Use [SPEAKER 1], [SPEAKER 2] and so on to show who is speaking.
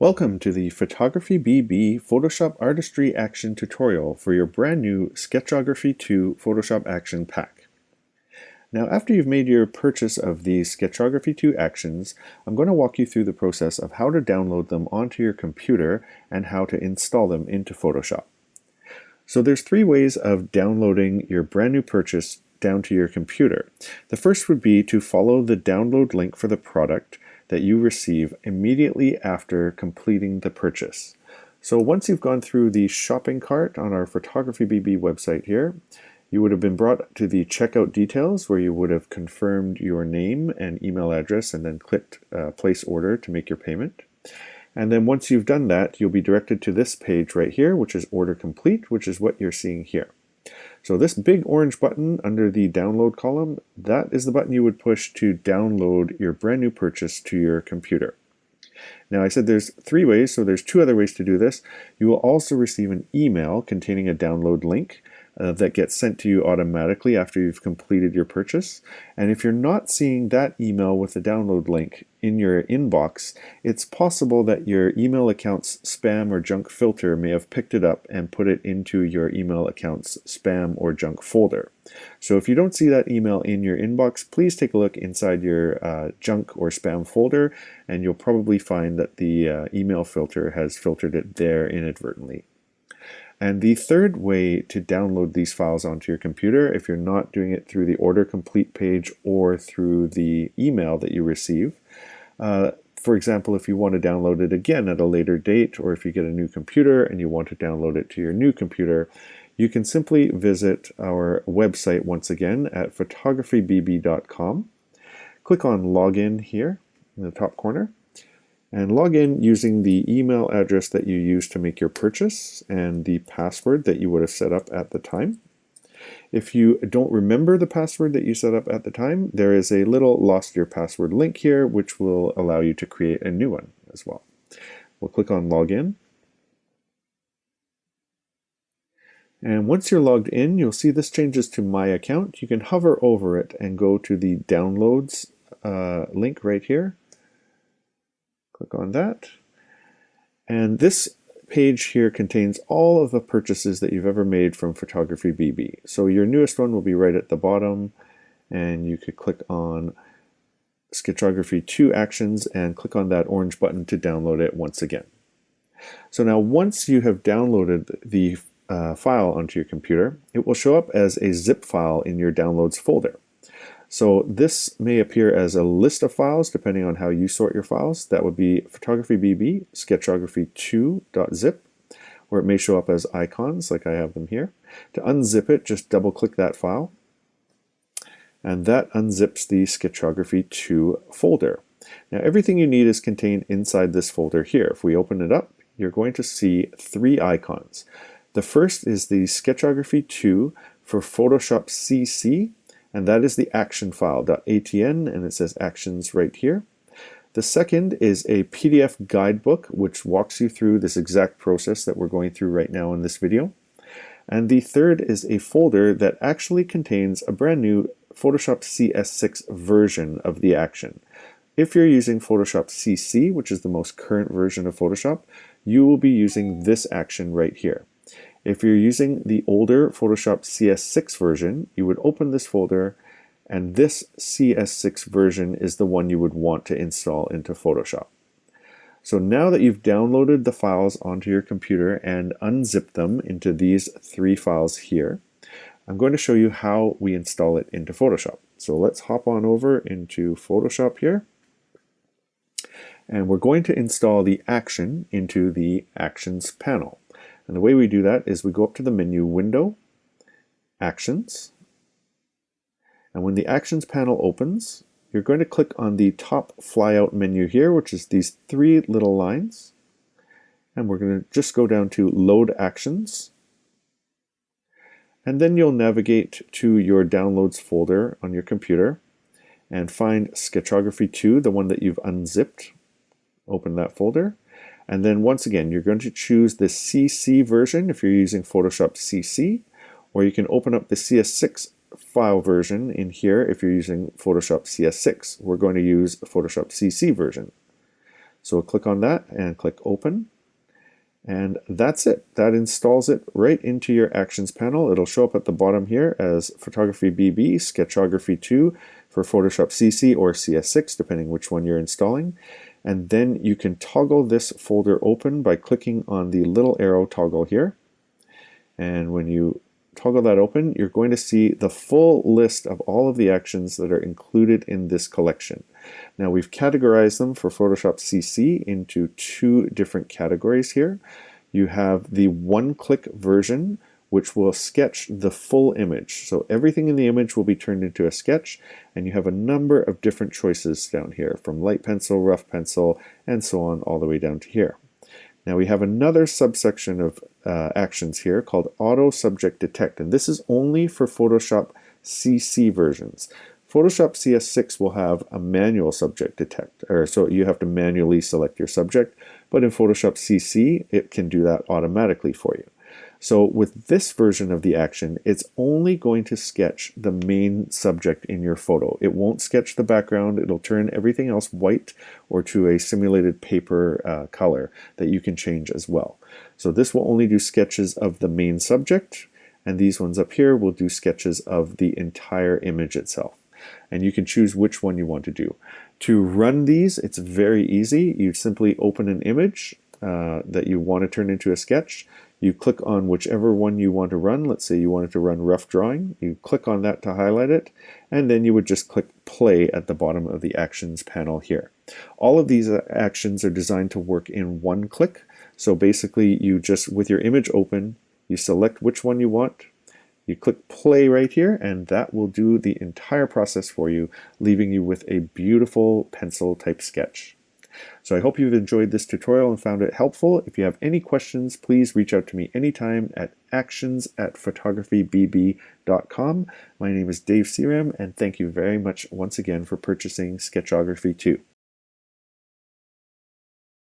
[SPEAKER 1] Welcome to the PhotographyBB Photoshop Artistry Action tutorial for your brand new Sketchography 2 Photoshop Action Pack. Now, after you've made your purchase of these Sketchography 2 actions, I'm going to walk you through the process of how to download them onto your computer and how to install them into Photoshop. So there's three ways of downloading your brand new purchase down to your computer. The first would be to follow the download link for the product that you receive immediately after completing the purchase. So once you've gone through the shopping cart on our PhotographyBB website here, you would have been brought to the checkout details where you would have confirmed your name and email address and then clicked place order to make your payment. And then once you've done that, you'll be directed to this page right here, which is order complete, which is what you're seeing here. So this big orange button under the download column, that is the button you would push to download your brand new purchase to your computer. Now I said there's three ways, so there's two other ways to do this. You will also receive an email containing a download link that gets sent to you automatically after you've completed your purchase. And if you're not seeing that email with the download link in your inbox, it's possible that your email account's spam or junk filter may have picked it up and put it into your email account's spam or junk folder. So if you don't see that email in your inbox, please take a look inside your junk or spam folder, and you'll probably find that the email filter has filtered it there inadvertently. And the third way to download these files onto your computer, if you're not doing it through the order complete page or through the email that you receive, for example, if you want to download it again at a later date, or if you get a new computer and you want to download it to your new computer, you can simply visit our website once again at photographybb.com. Click on Login here in the top corner, and log in using the email address that you used to make your purchase and the password that you would have set up at the time. If you don't remember the password that you set up at the time, there is a little lost your password link here which will allow you to create a new one as well. We'll click on Login. And once you're logged in, you'll see this changes to My Account. You can hover over it and go to the Downloads link right here. Click on that. And this page here contains all of the purchases that you've ever made from PhotographyBB. So your newest one will be right at the bottom, and you could click on Sketchography 2 Actions and click on that orange button to download it once again. So now once you have downloaded the file onto your computer, it will show up as a zip file in your Downloads folder. So this may appear as a list of files depending on how you sort your files. That would be PhotographyBB sketchography2.zip, or it may show up as icons like I have them here. To unzip it, just double click that file, and that unzips the Sketchography 2 folder. Now everything you need is contained inside this folder here. If we open it up, you're going to see three icons. The first is the Sketchography 2 for Photoshop CC, and that is the action file .atn, and it says actions right here. The second is a PDF guidebook which walks you through this exact process that we're going through right now in this video. And the third is a folder that actually contains a brand new Photoshop CS6 version of the action. If you're using Photoshop CC, which is the most current version of Photoshop, you will be using this action right here. If you're using the older Photoshop CS6 version, you would open this folder, and this CS6 version is the one you would want to install into Photoshop. So now that you've downloaded the files onto your computer and unzipped them into these three files here, I'm going to show you how we install it into Photoshop. So let's hop on over into Photoshop here, and we're going to install the action into the Actions panel. And the way we do that is we go up to the menu Window, Actions, and when the Actions panel opens, you're going to click on the top flyout menu here, which is these three little lines, and we're going to just go down to Load Actions, and then you'll navigate to your Downloads folder on your computer and find Sketchography 2, the one that you've unzipped. Open that folder. And then once again, you're going to choose the CC version if you're using Photoshop CC, or you can open up the CS6 file version in here if you're using Photoshop CS6. We're going to use Photoshop CC version. So we'll click on that and click Open. And that's it. That installs it right into your Actions panel. It'll show up at the bottom here as PhotographyBB, Sketchography 2 for Photoshop CC or CS6, depending which one you're installing. And then you can toggle this folder open by clicking on the little arrow toggle here. And when you toggle that open, you're going to see the full list of all of the actions that are included in this collection. Now we've categorized them for Photoshop CC into two different categories here. You have the one-click version, which will sketch the full image. So everything in the image will be turned into a sketch, and you have a number of different choices down here, from light pencil, rough pencil, and so on all the way down to here. Now we have another subsection of actions here called Auto Subject Detect, and this is only for Photoshop CC versions. Photoshop CS6 will have a manual subject detect, or so you have to manually select your subject, but in Photoshop CC it can do that automatically for you. So with this version of the action, it's only going to sketch the main subject in your photo. It won't sketch the background. It'll turn everything else white or to a simulated paper color that you can change as well. So this will only do sketches of the main subject, and these ones up here will do sketches of the entire image itself. And you can choose which one you want to do. To run these, it's very easy. You simply open an image that you want to turn into a sketch. You click on whichever one you want to run. Let's say you wanted to run rough drawing. You click on that to highlight it, and then you would just click play at the bottom of the actions panel here. All of these actions are designed to work in one click. So basically you just, with your image open, you select which one you want, you click play right here, and that will do the entire process for you, leaving you with a beautiful pencil type sketch. So I hope you've enjoyed this tutorial and found it helpful. If you have any questions, please reach out to me anytime at actions@photographybb.com. My name is Dave Searam, and thank you very much once again for purchasing Sketchography 2.